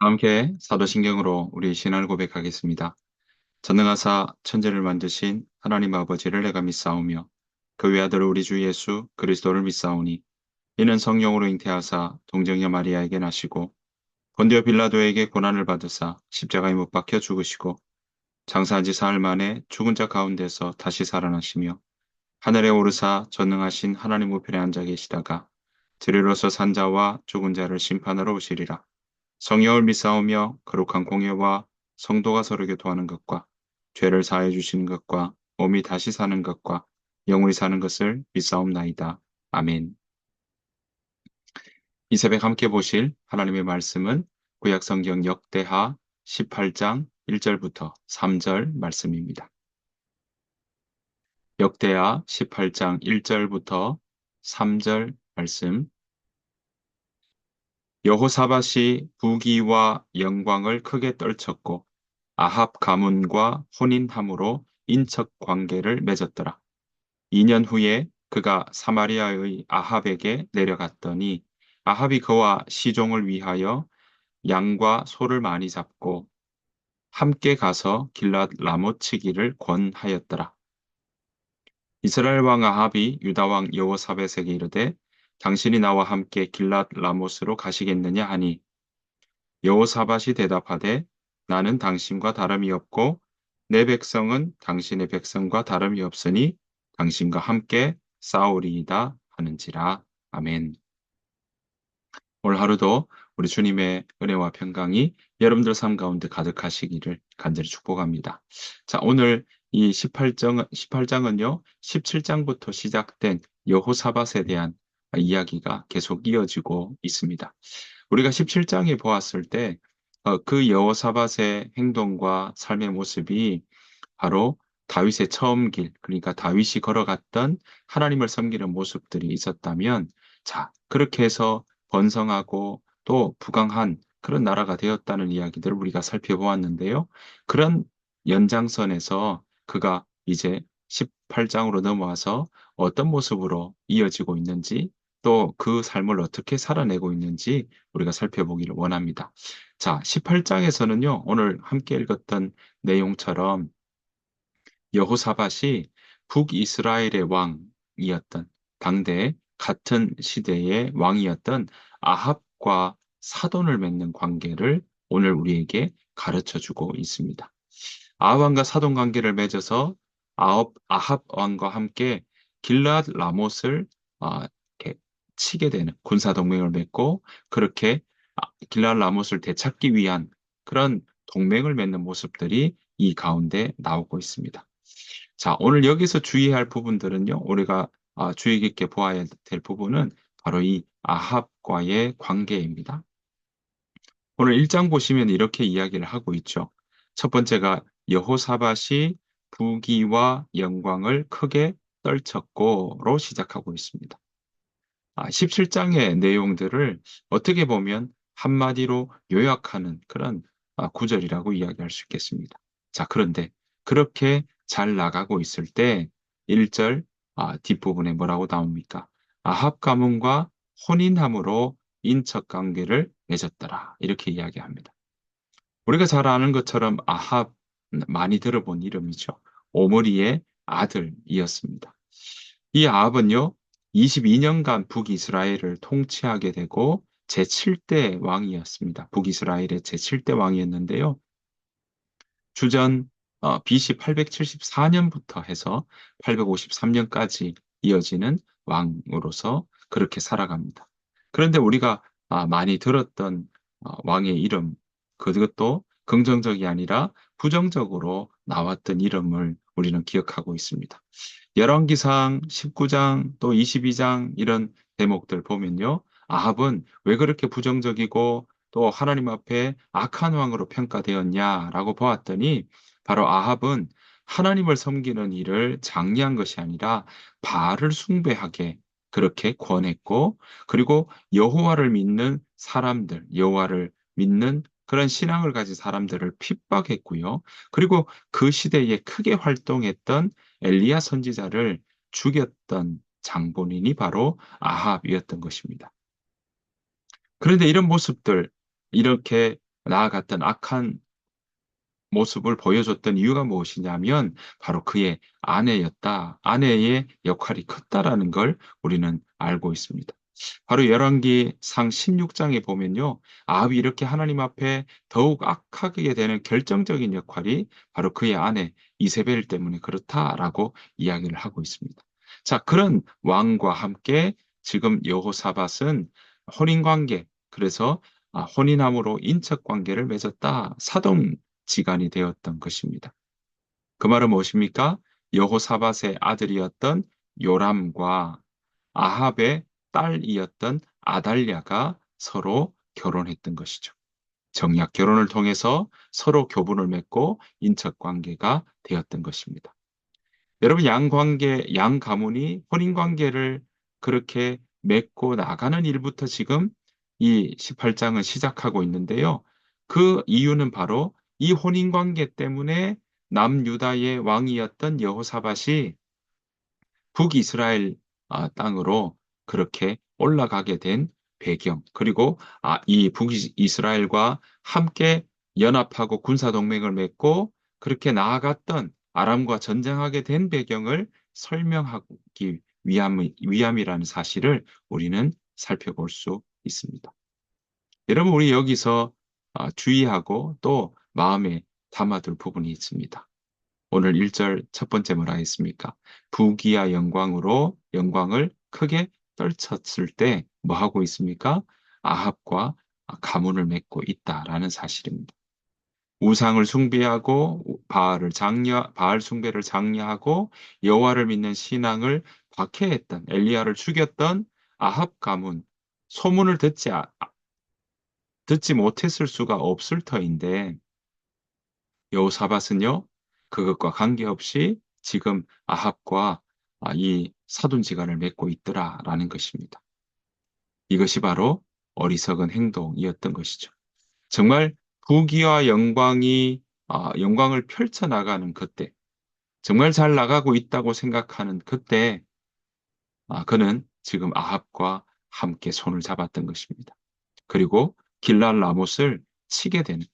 함께 사도신경으로 우리 신앙을 고백하겠습니다. 전능하사 천지를 만드신 하나님 아버지를 내가 믿사오며 그 외아들 우리 주 예수 그리스도를 믿사오니 이는 성령으로 잉태하사 동정녀 마리아에게 나시고 본디오 빌라도에게 고난을 받으사 십자가에 못 박혀 죽으시고 장사한 지 사흘 만에 죽은 자 가운데서 다시 살아나시며 하늘에 오르사 전능하신 하나님 우편에 앉아 계시다가 들으로서 산 자와 죽은 자를 심판하러 오시리라. 성령을 믿사오며 거룩한 공예와 성도가 서로 교통하는 것과 죄를 사해 주시는 것과 몸이 다시 사는 것과 영원히 사는 것을 믿사옵나이다. 아멘. 이 새벽 함께 보실 하나님의 말씀은 구약 성경 역대하 18장 1절부터 3절 말씀입니다. 역대하 18장 1절부터 3절 말씀. 여호사밧이 부귀와 영광을 크게 떨쳤고 아합 가문과 혼인함으로 인척 관계를 맺었더라. 2년 후에 그가 사마리아의 아합에게 내려갔더니 아합이 그와 시종을 위하여 양과 소를 많이 잡고 함께 가서 길랏 라못 치기를 권하였더라. 이스라엘 왕 아합이 유다 왕 여호사밧에게 이르되 당신이 나와 함께 길랏 라못으로 가시겠느냐 하니 여호사밧이 대답하되 나는 당신과 다름이 없고 내 백성은 당신의 백성과 다름이 없으니 당신과 함께 싸우리이다 하는지라. 아멘. 오늘 하루도 우리 주님의 은혜와 평강이 여러분들 삶 가운데 가득하시기를 간절히 축복합니다. 자, 오늘 이 18장은요, 17장부터 시작된 여호사밧에 대한 이야기가 계속 이어지고 있습니다. 우리가 17장에 보았을 때, 그 여호사밧의 행동과 삶의 모습이 바로 다윗의 처음 길, 그러니까 다윗이 걸어갔던 하나님을 섬기는 모습들이 있었다면, 자, 그렇게 해서 번성하고 또 부강한 그런 나라가 되었다는 이야기들을 우리가 살펴보았는데요. 그런 연장선에서 그가 이제 18장으로 넘어와서 어떤 모습으로 이어지고 있는지 또 그 삶을 어떻게 살아내고 있는지 우리가 살펴보기를 원합니다. 자, 18장에서는요, 오늘 함께 읽었던 내용처럼 여호사밧이 북이스라엘의 왕이었던 당대 같은 시대의 왕이었던 아합과 사돈을 맺는 관계를 오늘 우리에게 가르쳐 주고 있습니다. 아합 왕과 사돈 관계를 맺어서 아합 왕과 함께 길랏 라못을 이렇게 치게 되는 군사 동맹을 맺고 그렇게 길랏 라못을 되찾기 위한 그런 동맹을 맺는 모습들이 이 가운데 나오고 있습니다. 자, 오늘 여기서 주의해야 할 부분들은요, 우리가 주의 깊게 보아야 될 부분은 바로 이 아합과의 관계입니다. 오늘 1장 보시면 이렇게 이야기를 하고 있죠. 첫 번째가 여호사밧이 부귀와 영광을 크게 떨쳤고로 시작하고 있습니다. 17장의 내용들을 어떻게 보면 한마디로 요약하는 그런 구절이라고 이야기할 수 있겠습니다. 자, 그런데 그렇게 잘 나가고 있을 때 1절 뒷부분에 뭐라고 나옵니까? 아합 가문과 혼인함으로 인척 관계를 맺었더라. 이렇게 이야기합니다. 우리가 잘 아는 것처럼 아합 많이 들어본 이름이죠. 오므리의 아들이었습니다. 이 아합은요, 22년간 북이스라엘을 통치하게 되고 제7대 왕이었습니다. 북이스라엘의 제7대 왕이었는데요. 주전 BC 874년부터 해서 853년까지 이어지는 왕으로서 그렇게 살아갑니다. 그런데 우리가 많이 들었던 왕의 이름, 그것도 긍정적이 아니라 부정적으로 나왔던 이름을 우리는 기억하고 있습니다. 열왕기상 19장 또 22장 이런 대목들 보면요. 아합은 왜 그렇게 부정적이고 또 하나님 앞에 악한 왕으로 평가되었냐라고 보았더니 바로 아합은 하나님을 섬기는 일을 장려한 것이 아니라 바알을 숭배하게 그렇게 권했고 그리고 여호와를 믿는 사람들, 여호와를 믿는 그런 신앙을 가진 사람들을 핍박했고요. 그리고 그 시대에 크게 활동했던 엘리야 선지자를 죽였던 장본인이 바로 아합이었던 것입니다. 그런데 이런 모습들, 이렇게 나아갔던 악한 모습을 보여줬던 이유가 무엇이냐면 바로 그의 아내였다. 아내의 역할이 컸다라는 걸 우리는 알고 있습니다. 바로 열왕기상 16장에 보면요. 아합이 이렇게 하나님 앞에 더욱 악하게 되는 결정적인 역할이 바로 그의 아내 이세벨 때문에 그렇다라고 이야기를 하고 있습니다. 자, 그런 왕과 함께 지금 여호사밧은 혼인관계, 그래서 혼인함으로 인척관계를 맺었다. 사동지간이 되었던 것입니다. 그 말은 무엇입니까? 여호사밧의 아들이었던 요람과 아합의 딸이었던 아달랴가 서로 결혼했던 것이죠. 정략 결혼을 통해서 서로 교분을 맺고 인척 관계가 되었던 것입니다. 여러분, 양 가문이 혼인 관계를 그렇게 맺고 나가는 일부터 지금 이 18장은 시작하고 있는데요. 그 이유는 바로 이 혼인 관계 때문에 남유다의 왕이었던 여호사밧이 북이스라엘 땅으로 그렇게 올라가게 된 배경, 그리고 이 북이스라엘과 함께 연합하고 군사동맹을 맺고 그렇게 나아갔던 아람과 전쟁하게 된 배경을 설명하기 위함이라는 사실을 우리는 살펴볼 수 있습니다. 여러분, 우리 여기서 주의하고 또 마음에 담아둘 부분이 있습니다. 오늘 1절 첫 번째 뭐라 했습니까? 부귀와 영광을 크게 떨쳤을 때 뭐 하고 있습니까? 아합과 가문을 맺고 있다라는 사실입니다. 우상을 숭배하고 바알 숭배를 장려하고 여호와를 믿는 신앙을 박해했던 엘리야를 죽였던 아합 가문, 소문을 듣지 못했을 수가 없을 터인데 여호사밧은요, 그것과 관계없이 지금 아합과 이 사돈지간을 맺고 있더라라는 것입니다. 이것이 바로 어리석은 행동이었던 것이죠. 정말 부귀와 영광을 펼쳐나가는 그때, 정말 잘 나가고 있다고 생각하는 그때, 그는 지금 아합과 함께 손을 잡았던 것입니다. 그리고 길랄 라못을 치게 되는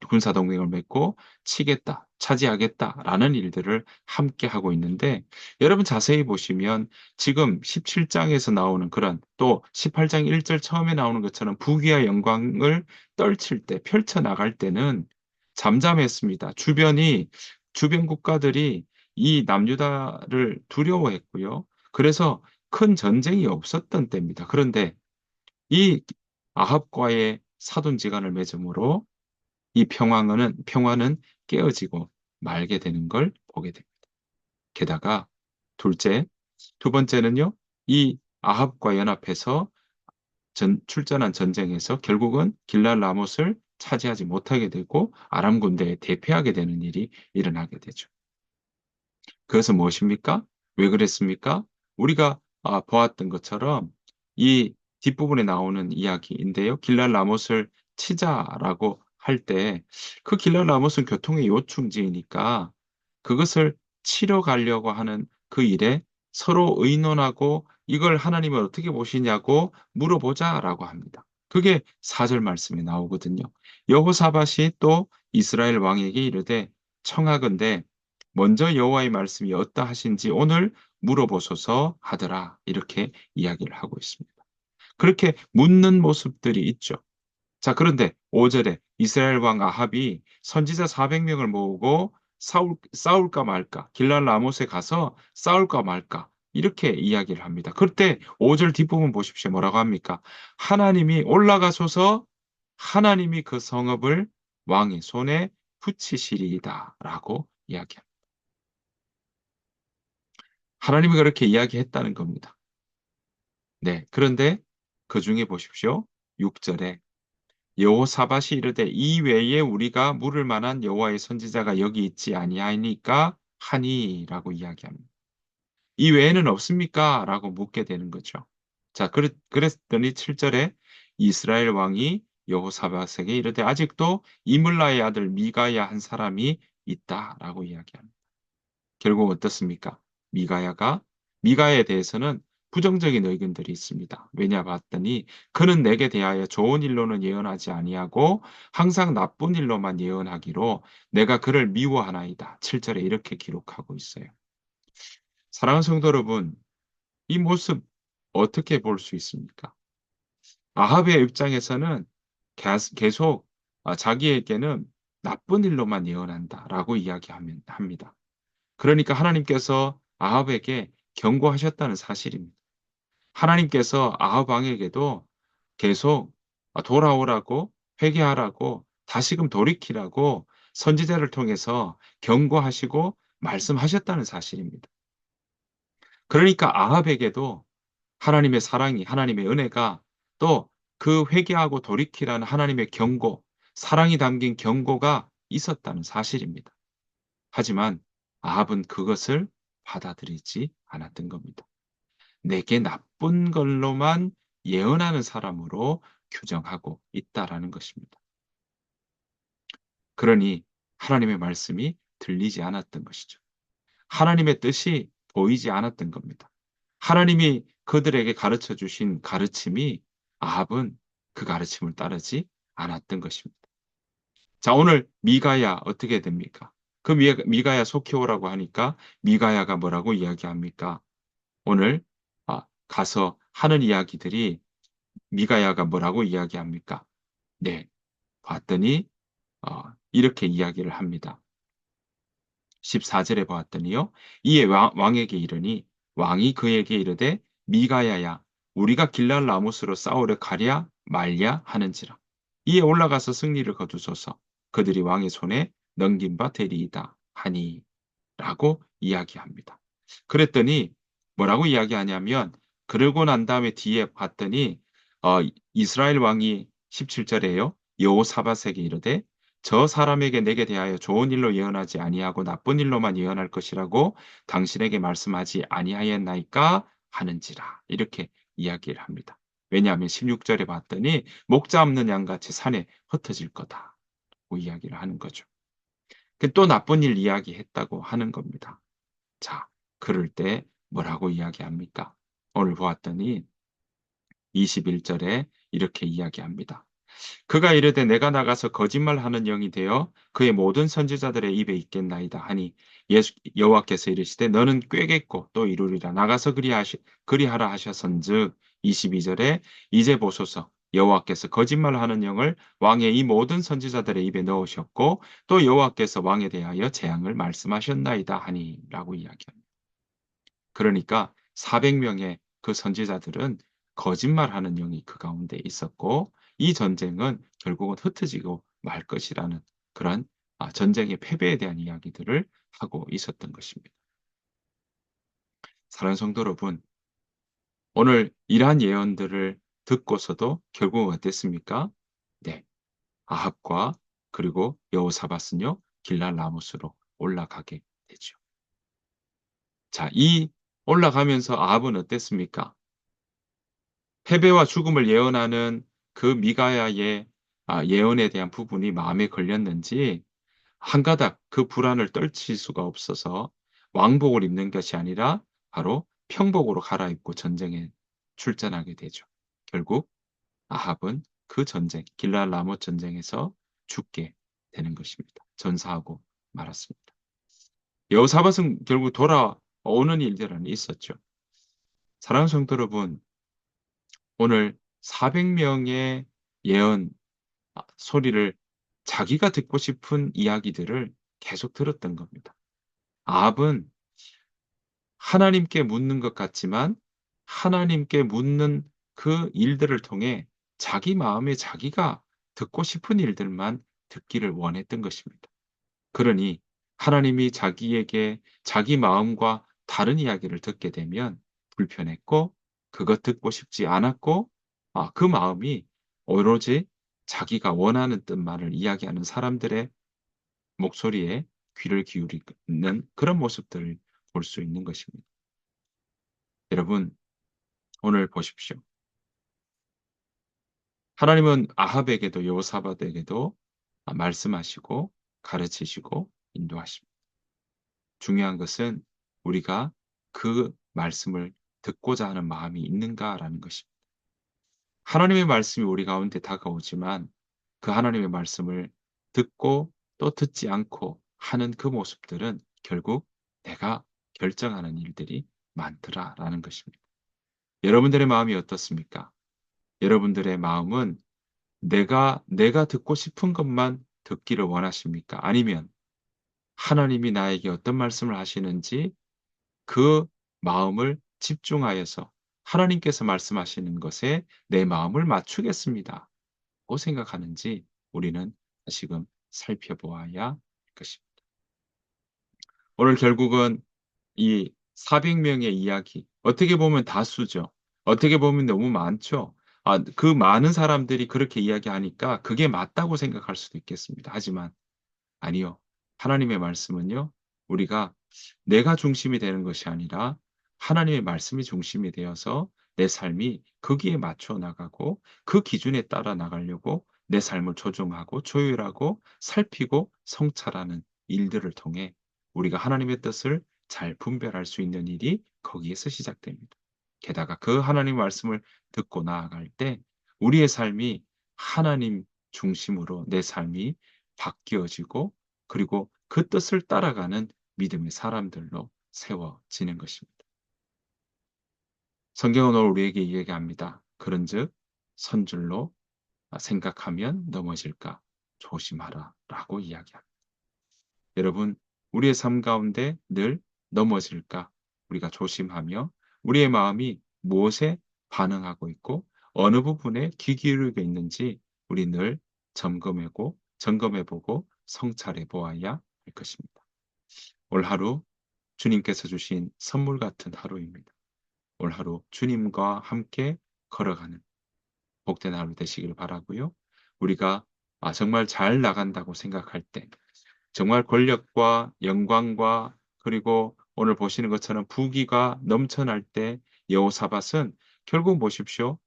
군사동맹을 맺고 치겠다, 차지하겠다라는 일들을 함께 하고 있는데 여러분 자세히 보시면 지금 17장에서 나오는 그런 또 18장 1절 처음에 나오는 것처럼 부귀와 영광을 떨칠 때, 펼쳐나갈 때는 잠잠했습니다. 주변 국가들이 이 남유다를 두려워했고요. 그래서 큰 전쟁이 없었던 때입니다. 그런데 이 아합과의 사돈지간을 맺음으로 이 평화는 깨어지고 말게 되는 걸 보게 됩니다. 게다가 두 번째는요, 이 아합과 연합해서 출전한 전쟁에서 결국은 길랄 라못을 차지하지 못하게 되고 아람 군대에 대패하게 되는 일이 일어나게 되죠. 그것은 무엇입니까? 왜 그랬습니까? 우리가 보았던 것처럼 이 뒷부분에 나오는 이야기인데요. 길랄 라못을 치자라고 할 때 그 길랄 라못은 교통의 요충지이니까 그것을 치러 가려고 하는 그 일에 서로 의논하고 이걸 하나님은 어떻게 보시냐고 물어보자라고 합니다. 그게 4절 말씀에 나오거든요. 여호사밧이 또 이스라엘 왕에게 이르되 청하건대 먼저 여호와의 말씀이 어떠하신지 오늘 물어보소서 하더라. 이렇게 이야기를 하고 있습니다. 그렇게 묻는 모습들이 있죠. 자, 그런데 5절에 이스라엘 왕 아합이 선지자 400명을 모으고 싸울까 말까, 길랄 라못에 가서 싸울까 말까, 이렇게 이야기를 합니다. 그때 5절 뒷부분 보십시오. 뭐라고 합니까? 하나님이 올라가소서 하나님이 그 성읍을 왕의 손에 붙이시리이다. 라고 이야기합니다. 하나님이 그렇게 이야기했다는 겁니다. 네. 그런데 그 중에 보십시오. 6절에 여호사밧이 이르되 이 외에 우리가 물을 만한 여호와의 선지자가 여기 있지 아니하니까 하니라고 이야기합니다. 이 외에는 없습니까? 라고 묻게 되는 거죠. 자, 그랬더니 7절에 이스라엘 왕이 여호사밧에게 이르되 아직도 이물라의 아들 미가야 한 사람이 있다라고 이야기합니다. 결국 어떻습니까? 미가야에 대해서는 부정적인 의견들이 있습니다. 왜냐 봤더니 그는 내게 대하여 좋은 일로는 예언하지 아니하고 항상 나쁜 일로만 예언하기로 내가 그를 미워하나이다. 7절에 이렇게 기록하고 있어요. 사랑하는 성도 여러분, 이 모습 어떻게 볼 수 있습니까? 아합의 입장에서는 계속 자기에게는 나쁜 일로만 예언한다라고 합니다. 그러니까 하나님께서 아합에게 경고하셨다는 사실입니다. 하나님께서 아합 왕에게도 계속 돌아오라고, 회개하라고, 다시금 돌이키라고 선지자를 통해서 경고하시고 말씀하셨다는 사실입니다. 그러니까 아합에게도 하나님의 사랑이, 하나님의 은혜가, 또 그 회개하고 돌이키라는 하나님의 경고, 사랑이 담긴 경고가 있었다는 사실입니다. 하지만 아합은 그것을 받아들이지 않았던 겁니다. 내게 나쁜 걸로만 예언하는 사람으로 규정하고 있다라는 것입니다. 그러니 하나님의 말씀이 들리지 않았던 것이죠. 하나님의 뜻이 보이지 않았던 겁니다. 하나님이 그들에게 가르쳐 주신 가르침이 아합은 그 가르침을 따르지 않았던 것입니다. 자, 오늘 미가야 어떻게 됩니까? 그 미가야 속히 오라고 하니까 미가야가 뭐라고 이야기합니까? 오늘 가서 하는 이야기들이 미가야가 뭐라고 이야기합니까? 네, 봤더니 이렇게 이야기를 합니다. 14절에 보았더니요. 이에 왕에게 이르니 왕이 그에게 이르되 미가야야 우리가 길랄 라모스로 싸우려 가랴 말랴 하는지라. 이에 올라가서 승리를 거두소서. 그들이 왕의 손에 넘긴 바 되리이다 하니 라고 이야기합니다. 그랬더니 뭐라고 이야기하냐면 그러고 난 다음에 뒤에 봤더니 이스라엘 왕이 17절에요. 여호사밧에게 이르되 저 사람에게 내게 대하여 좋은 일로 예언하지 아니하고 나쁜 일로만 예언할 것이라고 당신에게 말씀하지 아니하였나이까 하는지라 이렇게 이야기를 합니다. 왜냐하면 16절에 봤더니 목자 없는 양같이 산에 흩어질 거다고 이야기를 하는 거죠. 또 나쁜 일 이야기했다고 하는 겁니다. 자, 그럴 때 뭐라고 이야기합니까? 오늘 보았더니 21절에 이렇게 이야기합니다. 그가 이르되 내가 나가서 거짓말하는 영이 되어 그의 모든 선지자들의 입에 있겠나이다 하니 여호와께서 이르시되 너는 꾀겠고 또 이루리라 나가서 그리하라 하셨은즉 22절에 이제 보소서 여호와께서 거짓말하는 영을 왕의 이 모든 선지자들의 입에 넣으셨고 또 여호와께서 왕에 대하여 재앙을 말씀하셨나이다 하니라고 이야기합니다. 그러니까 400명의 그 선지자들은 거짓말하는 영이 그 가운데 있었고 이 전쟁은 결국은 흩어지고 말 것이라는 그런 전쟁의 패배에 대한 이야기들을 하고 있었던 것입니다. 사랑하는 성도 여러분, 오늘 이러한 예언들을 듣고서도 결국은 어땠습니까? 네, 아합과 그리고 여호사밧은요 길랄 라모스로 올라가게 되죠. 자, 이 올라가면서 아합은 어땠습니까? 패배와 죽음을 예언하는 그 미가야의 예언에 대한 부분이 마음에 걸렸는지 한 가닥 그 불안을 떨칠 수가 없어서 왕복을 입는 것이 아니라 바로 평복으로 갈아입고 전쟁에 출전하게 되죠. 결국 아합은 그 전쟁, 길랄 라못 전쟁에서 죽게 되는 것입니다. 전사하고 말았습니다. 여호사밧은 결국 돌아오는 일들은 있었죠. 사랑하는 성도 여러분, 오늘 400명의 예언 소리를 자기가 듣고 싶은 이야기들을 계속 들었던 겁니다. 아합은 하나님께 묻는 것 같지만 하나님께 묻는 그 일들을 통해 자기 마음에 자기가 듣고 싶은 일들만 듣기를 원했던 것입니다. 그러니 하나님이 자기에게 자기 마음과 다른 이야기를 듣게 되면 불편했고 그것 듣고 싶지 않았고 그 마음이 오로지 자기가 원하는 뜻만을 이야기하는 사람들의 목소리에 귀를 기울이는 그런 모습들을 볼 수 있는 것입니다. 여러분, 오늘 보십시오. 하나님은 아합에게도 여호사밧에게도 말씀하시고 가르치시고 인도하십니다. 중요한 것은 우리가 그 말씀을 듣고자 하는 마음이 있는가라는 것입니다. 하나님의 말씀이 우리 가운데 다가오지만 그 하나님의 말씀을 듣고 또 듣지 않고 하는 그 모습들은 결국 내가 결정하는 일들이 많더라라는 것입니다. 여러분들의 마음이 어떻습니까? 여러분들의 마음은 내가 듣고 싶은 것만 듣기를 원하십니까? 아니면 하나님이 나에게 어떤 말씀을 하시는지 그 마음을 집중하여서 하나님께서 말씀하시는 것에 내 마음을 맞추겠습니다. 고 생각하는지 우리는 다시금 살펴보아야 할 것입니다. 오늘 결국은 이 400명의 이야기, 어떻게 보면 다수죠. 어떻게 보면 너무 많죠. 그 많은 사람들이 그렇게 이야기하니까 그게 맞다고 생각할 수도 있겠습니다. 하지만 아니요. 하나님의 말씀은요. 우리가 내가 중심이 되는 것이 아니라 하나님의 말씀이 중심이 되어서 내 삶이 거기에 맞춰 나가고 그 기준에 따라 나가려고 내 삶을 조정하고 조율하고 살피고 성찰하는 일들을 통해 우리가 하나님의 뜻을 잘 분별할 수 있는 일이 거기에서 시작됩니다. 게다가 그 하나님 말씀을 듣고 나아갈 때 우리의 삶이 하나님 중심으로 내 삶이 바뀌어지고 그리고 그 뜻을 따라가는 믿음의 사람들로 세워지는 것입니다. 성경은 오늘 우리에게 이야기합니다. 그런즉 선줄로 생각하면 넘어질까 조심하라 라고 이야기합니다. 여러분, 우리의 삶 가운데 늘 넘어질까 우리가 조심하며 우리의 마음이 무엇에 반응하고 있고 어느 부분에 귀 기울이고 있는지 우리 늘 점검해보고 성찰해 보아야 할 것입니다. 올 하루 주님께서 주신 선물 같은 하루입니다. 올 하루 주님과 함께 걸어가는 복된 하루 되시길 바라고요. 우리가 정말 잘 나간다고 생각할 때 정말 권력과 영광과 그리고 오늘 보시는 것처럼 부귀가 넘쳐날 때 여호사밧은 결국 보십시오.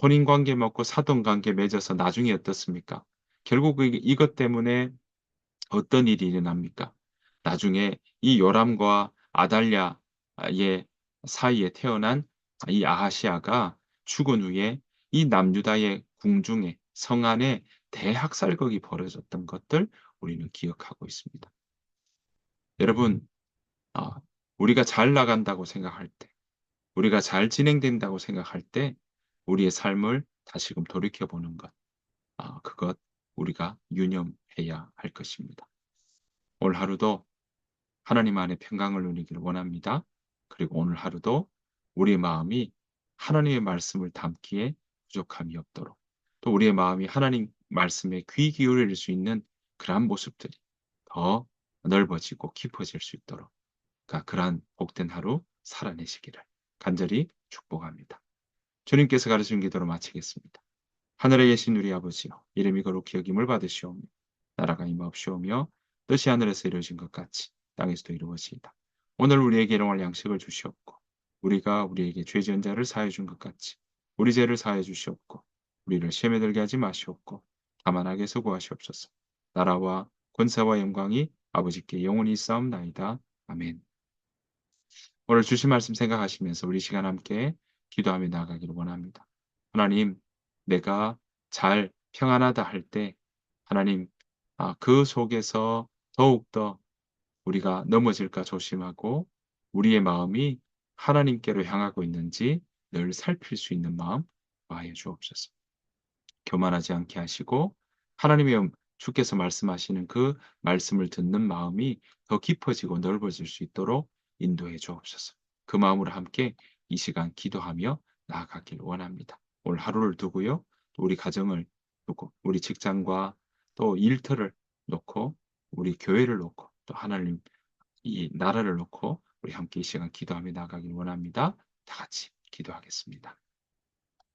혼인 관계 맺고 사돈 관계 맺어서 나중에 어떻습니까? 결국 이것 때문에 어떤 일이 일어납니까? 나중에 이 요람과 아달랴의 사이에 태어난 이 아하시아가 죽은 후에 이 남유다의 궁중에 성 안에 대학살극이 벌어졌던 것들 우리는 기억하고 있습니다. 여러분, 아, 우리가 잘 나간다고 생각할 때, 우리가 잘 진행된다고 생각할 때 우리의 삶을 다시금 돌이켜보는 것, 그것 우리가 유념해야 할 것입니다. 올 하루도 하나님 안에 평강을 누리기를 원합니다. 그리고 오늘 하루도 우리의 마음이 하나님의 말씀을 담기에 부족함이 없도록 또 우리의 마음이 하나님 말씀에 귀 기울일 수 있는 그러한 모습들이 더 넓어지고 깊어질 수 있도록 그러한 복된 하루 살아내시기를 간절히 축복합니다. 주님께서 가르친 기도로 마치겠습니다. 하늘에 계신 우리 아버지여 이름이 거룩히 여김을 받으시오며 나라가 임하옵시오며 뜻이 하늘에서 이루어진 것 같이 땅에서도 이루어지이다. 오늘 우리에게 일용할 양식을 주시옵고 우리가 우리에게 죄 지은 자를 사하여 준 것 같이 우리 죄를 사하여 주시옵고 우리를 시험에 들게 하지 마시옵고 다만 악에서 구하시옵소서. 나라와 권세와 영광이 아버지께 영원히 있사옵나이다. 아멘. 오늘 주신 말씀 생각하시면서 우리 시간 함께 기도하며 나아가기를 원합니다. 하나님, 내가 잘 평안하다 할 때 하나님, 그 속에서 더욱더 우리가 넘어질까 조심하고 우리의 마음이 하나님께로 향하고 있는지 늘 살필 수 있는 마음 구하여 주옵소서. 교만하지 않게 하시고 하나님의 주께서 말씀하시는 그 말씀을 듣는 마음이 더 깊어지고 넓어질 수 있도록 인도해 주옵소서. 그 마음으로 함께 이 시간 기도하며 나아가길 원합니다. 오늘 하루를 두고요. 또 우리 가정을 두고 우리 직장과 또 일터를 놓고 우리 교회를 놓고 또 하나님 이 나라를 놓고 우리 함께 이 시간 기도하며 나아가길 원합니다. 다 같이 기도하겠습니다.